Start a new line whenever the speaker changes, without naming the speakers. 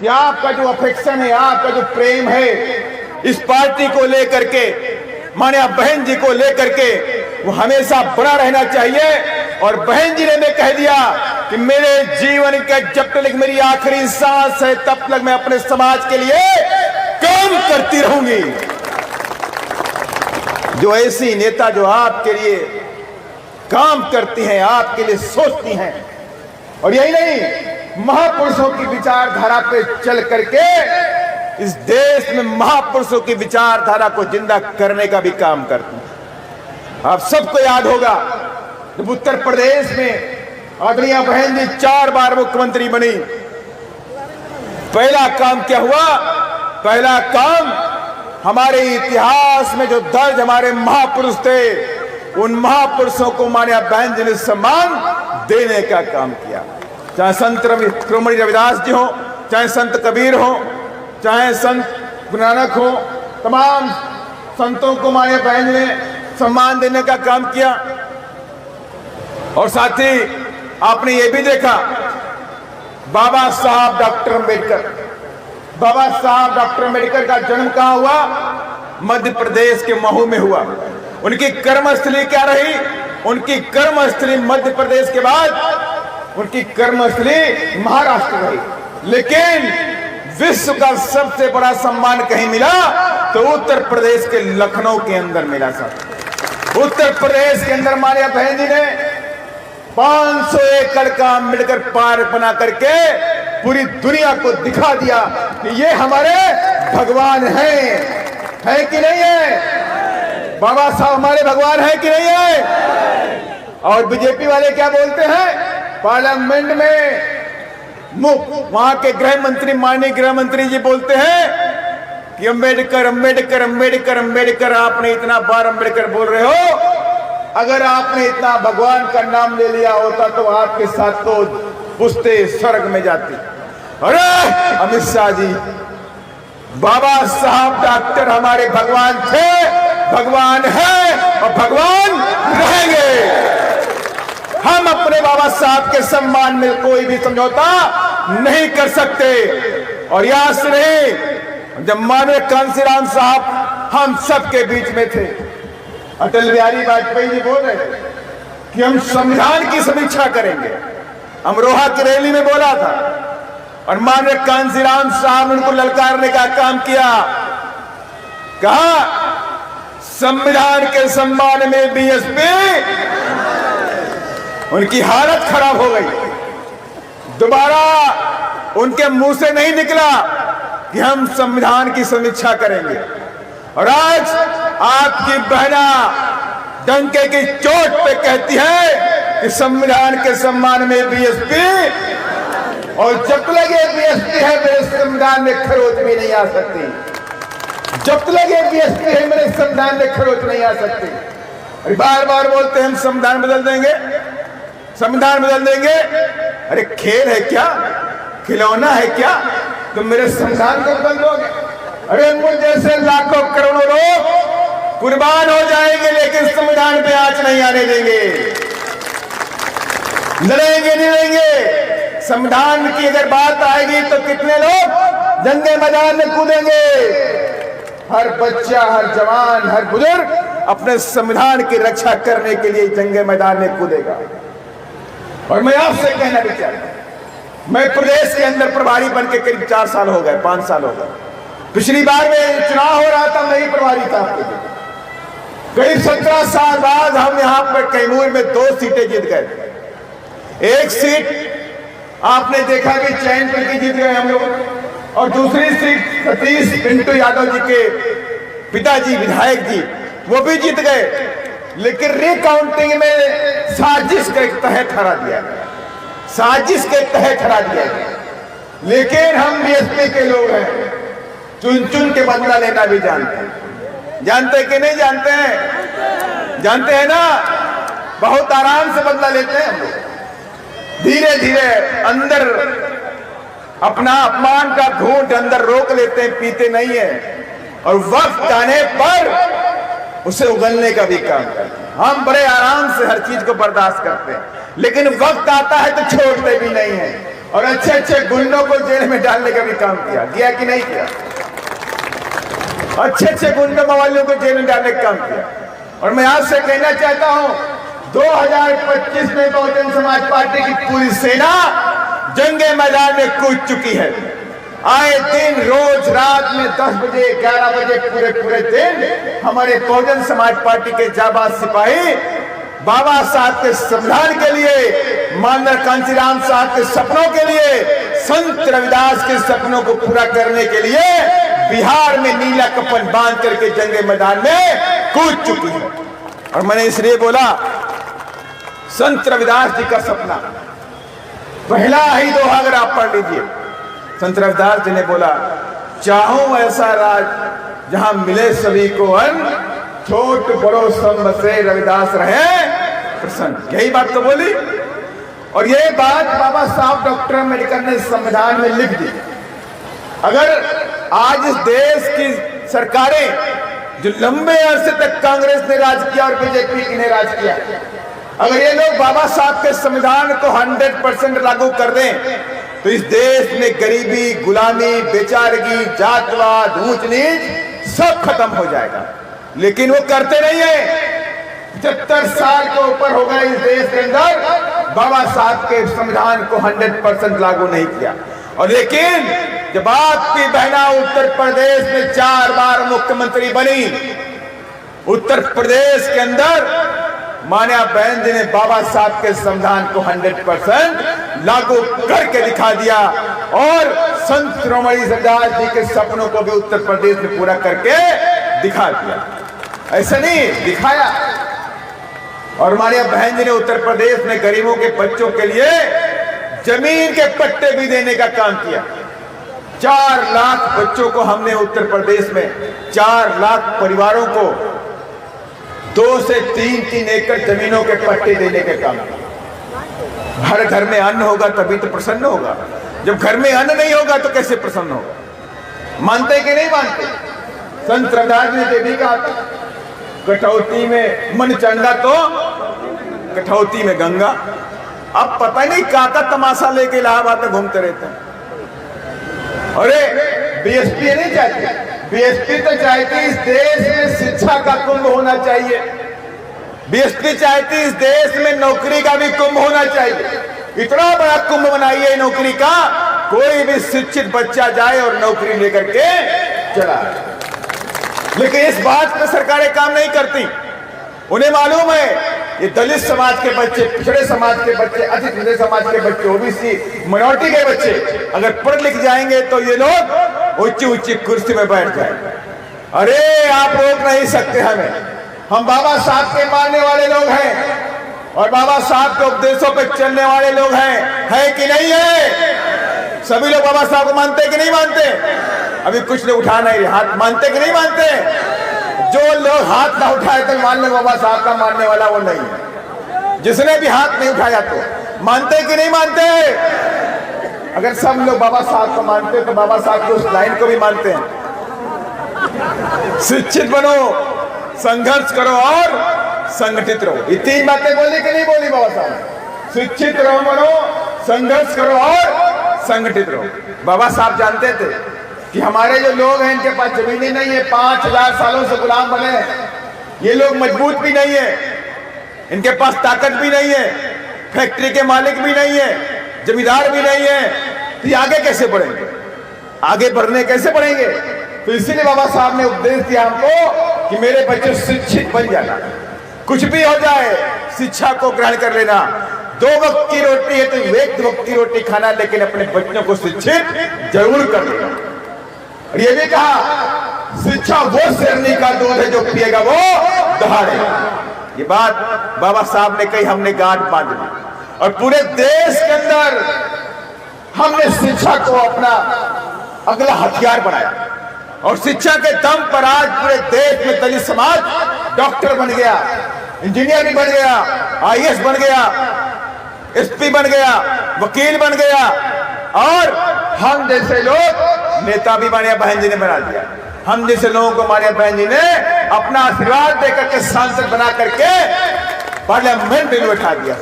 कि आपका जो अफेक्शन है, आपका जो प्रेम है इस पार्टी को लेकर के, माननीय बहन जी को लेकर के, वो हमेशा बना रहना चाहिए। और बहन जी ने कह दिया कि मेरे जीवन का जब तक मेरी आखिरी सांस है तब तक मैं अपने समाज के लिए काम करती रहूंगी। जो ऐसी नेता जो आपके लिए काम करती हैं, आपके लिए सोचती हैं, और यही नहीं, महापुरुषों की विचारधारा पे चल करके इस देश में महापुरुषों की विचारधारा को जिंदा करने का भी काम करती हैं। आप सबको याद होगा जब उत्तर प्रदेश में आदरणीय बहन जी 4 बार मुख्यमंत्री बनी, पहला काम क्या हुआ? पहला काम, हमारे इतिहास में जो दर्ज हमारे महापुरुष थे उन महापुरुषों को माननीय बहन जी ने सम्मान देने का काम किया। चाहे संत शिरोमणि रविदास जी हो, चाहे संत कबीर हो, चाहे संत गुरु नानक हो, तमाम संतों को माननीय बहन जी ने सम्मान देने का काम किया। और साथ ही आपने ये भी देखा, बाबा साहब डॉक्टर अम्बेडकर, बाबा साहब डॉक्टर अम्बेडकर का जन्म कहाँ हुआ? मध्य प्रदेश के महू में हुआ। उनकी कर्मस्थली क्या रही? उनकी कर्मस्थली मध्य प्रदेश के बाद उनकी कर्मस्थली महाराष्ट्र रही। लेकिन विश्व का सबसे बड़ा सम्मान कहीं मिला तो उत्तर प्रदेश के लखनऊ के अंदर मिला। साहब, उत्तर प्रदेश के अंदर माननीय बहन जी ने 500 एकड़ का अम्बेडकर पार्क बना करके पूरी दुनिया को दिखा दिया कि ये हमारे भगवान हैं, है कि नहीं है? बाबा साहब हमारे भगवान हैं कि नहीं है? और बीजेपी वाले क्या बोलते हैं? पार्लियामेंट में वहां के गृह मंत्री, माननीय गृह मंत्री जी बोलते हैं कि अम्बेडकर अम्बेडकर अम्बेडकर अम्बेडकर, आपने इतना बार अम्बेडकर बोल रहे हो, अगर आपने इतना भगवान का नाम ले लिया होता तो आपके साथ तो पुश्ते स्वर्ग में जाती। अरे अमित शाह जी, बाबा साहब डॉक्टर हमारे भगवान थे, भगवान है और भगवान रहेंगे। हम अपने बाबा साहब के सम्मान में कोई भी समझौता नहीं कर सकते। और याद से नहीं, जब माननीय कांसीराम साहब हम सबके बीच में थे, अटल बिहारी वाजपेयी जी बोल रहे थे कि हम संविधान की समीक्षा करेंगे। अमरोहा की रैली में बोला था और माननीय कांसीराम साहब ने उनको ललकारने का काम किया। कहा संविधान के सम्मान में बीएसपी, उनकी हालत खराब हो गई। दोबारा उनके मुंह से नहीं निकला कि हम संविधान की समीक्षा करेंगे। और आज आपकी बहना डंके की चोट पे कहती है कि संविधान के सम्मान में बीएसपी, और जब लगे बीएसपी है मेरे संविधान में खरोच भी नहीं आ सकती। जब लगे बीएसपी है मेरे संविधान में खरोच नहीं आ सकती। और बार बार बोलते हैं हम संविधान बदल देंगे, संविधान बदल देंगे। अरे खेल है क्या? खिलौना है क्या? तुम मेरे संविधान को बदल दोगे? अरे मुझ जैसे लाखों करोड़ों लोग कुर्बान हो जाएंगे लेकिन संविधान पे आंच नहीं आने देंगे। लड़ेंगे नहीं लड़ेंगे। संविधान की अगर बात आएगी तो कितने लोग जंगे मैदान में कूदेंगे? हर बच्चा, हर जवान, हर बुजुर्ग अपने संविधान की रक्षा करने के लिए जंगे मैदान में कूदेगा। और मैं आपसे कहना भी चाहता हूं, मैं प्रदेश के अंदर प्रभारी बन के करीब 4 साल हो गए, 5 साल हो गए। पिछली बार में चुनाव हो रहा था, मैं ही प्रभारी था। करीब 17 साल बाद हम यहाँ पर कैमूर में 2 सीटें जीत गए। एक सीट आपने देखा कि चयन करके जीत गए हम लोग, और दूसरी सीट सतीश पिंटू यादव जी के पिताजी विधायक जी, वो भी जीत गए। लेकिन रिकाउंटिंग में साजिश के तहत हरा दिया गया, साजिश के तहत हरा दिया गया। लेकिन हम बीएसपी के लोग हैं, चुन चुन के बदला लेना भी जानते हैं। जानते कि नहीं जानते हैं? जानते हैं ना? बहुत आराम से बदला लेते हैं हम लोग। धीरे धीरे अंदर अपना अपमान का घूंट अंदर रोक लेते हैं, पीते नहीं है। और वक्त आने पर उसे उगलने का भी काम करते हैं। हम बड़े आराम से हर चीज को बर्दाश्त करते हैं, लेकिन वक्त आता है तो छोड़ते भी नहीं है। और अच्छे अच्छे गुंडों को जेल में डालने का भी काम किया कि नहीं किया? अच्छे अच्छे गुंडों मवालियों को जेल में डालने का काम किया। और मैं आपसे कहना चाहता हूं 2025 में बहुजन समाज पार्टी की पूरी सेना जंगे मैदान में कूद चुकी है। आए दिन रोज रात में 10 बजे 11 बजे पूरे दिन हमारे बहुजन समाज पार्टी के जाबाज सिपाही बाबा साहब के संविधान के लिए, माननीय कांचीराम साहब के सपनों के लिए, संत रविदास के सपनों को पूरा करने के लिए बिहार में नीला कफन बांध करके जंगे मैदान में कूद चुकी है। और मैंने इसलिए बोला, संत रविदास जी का सपना पहला ही दोहा अगर आप पढ़ लीजिए, संत रविदास जी ने बोला, चाहूं ऐसा राज जहां मिले सभी को अन्न, छोट बड़ो सब से रविदास रहे प्रसन्न। यही बात तो बोली। और ये बात बाबा साहब डॉक्टर अम्बेडकर ने संविधान में लिख दी। अगर आज इस देश की सरकारें जो लंबे अरसे तक कांग्रेस ने राज किया और बीजेपी ने राज किया, अगर ये लोग बाबा साहब के संविधान को 100% लागू कर दें तो इस देश में गरीबी, गुलामी, बेचारगी, जातवाद, ऊंच नीच सब खत्म हो जाएगा। लेकिन वो करते नहीं है। 75 साल के ऊपर हो गए इस देश के अंदर बाबा साहब के संविधान को 100% लागू नहीं किया। और लेकिन जब आपकी बहना उत्तर प्रदेश में 4 बार मुख्यमंत्री बनी, उत्तर प्रदेश के अंदर मान्या बहन जी ने बाबा साहब के संविधान को 100% लागू करके दिखा दिया और संत शिरोमणि रविदास जी के सपनों को भी उत्तर प्रदेश में पूरा करके दिखा दिया। ऐसा नहीं दिखाया। और मान्या बहन जी ने उत्तर प्रदेश में गरीबों के बच्चों के लिए जमीन के पट्टे भी देने का काम किया। 4 लाख बच्चों को हमने उत्तर प्रदेश में 4 लाख परिवारों को 2 से 3 एकड़ जमीनों के पट्टे देने के काम किया। हर घर में अन्न होगा तभी तो प्रसन्न होगा। जब घर में अन्न नहीं होगा तो कैसे प्रसन्न होगा? मानते कि नहीं मानते? संत रविदास ने देवी कहा था, कठौती में मन चंगा तो कठौती में गंगा। अब पता नहीं का तमाशा लेके इलाहाबाद में घूमते रहते हैं। अरे बीएसपी नहीं चाहती, बीएसपी तो चाहती इस देश में शिक्षा का कुंभ होना चाहिए। बीएसपी चाहती इस देश में नौकरी का भी कुंभ होना चाहिए। इतना बड़ा कुंभ बनाइए नौकरी का, कोई भी शिक्षित बच्चा जाए और नौकरी लेकर के चला। लेकिन इस बात पर सरकारें काम नहीं करती। उन्हें मालूम है ये दलित समाज के बच्चे, पिछड़े समाज के बच्चे, अति पिछड़े समाज के बच्चे, ओबीसी माइनॉरिटी के बच्चे अगर पढ़ लिख जाएंगे तो ये लोग ऊंची ऊंची कुर्सी में बैठ जाएंगे। अरे आप रोक नहीं सकते हमें। हम बाबा साहब के मानने वाले लोग हैं और बाबा साहब के उपदेशों पे चलने वाले लोग हैं, है कि नहीं है? सभी लोग बाबा साहब को मानते कि नहीं मानते? अभी कुछ लोग उठा नहीं रहे हाथ। मानते कि नहीं मानते? जो लोग हाथ ना उठाए तो मान लो बाबा साहब का मानने वाला वो नहीं है। जिसने भी हाथ नहीं उठाया तो मानते कि नहीं मानते? अगर सब लोग बाबा साहब को मानते तो बाबा साहब की उस लाइन को भी मानते हैं, शिक्षित बनो, संघर्ष करो और संगठित रहो। ये 3 बातें बोली कि नहीं बोली बाबा साहब? शिक्षित रहो, बनो, संघर्ष करो और संगठित रहो। बाबा साहब जानते थे कि हमारे जो लोग हैं इनके पास जमीनें नहीं है, 5000 सालों से गुलाम बने हैं। ये लोग मजबूत भी नहीं है, इनके पास ताकत भी नहीं है, फैक्ट्री के मालिक भी नहीं है, जमींदार भी नहीं है, तो ये आगे कैसे बढ़ेंगे? आगे बढ़ने कैसे बढ़ेंगे? तो इसीलिए बाबा साहब ने उपदेश दिया हमको कि मेरे बच्चे शिक्षित बन जाना। कुछ भी हो जाए शिक्षा को ग्रहण कर लेना। 2 वक्त की रोटी है तो 1 वक्त की रोटी खाना, लेकिन अपने बच्चों को शिक्षित जरूर कर लेना। और ये भी कहा शिक्षा वो शेरनी का दूध है जो पिएगा वो दहाड़ेगा। ये बात बाबा साहब ने कही, हमने गांठ बांध ली और पूरे देश के अंदर हमने शिक्षा को अपना अगला हथियार बनाया। और शिक्षा के दम पर आज पूरे देश में दलित समाज डॉक्टर बन गया, इंजीनियर भी बन गया, आईएएस बन गया, एसपी बन गया, वकील बन गया और हम जैसे लोग नेता भी मानिया बहन जी ने बना दिया। हम जैसे लोगों को मानिया बहन जी ने अपना आशीर्वाद देकर के सांसद बना करके पार्लियामेंट में बैठा दिया।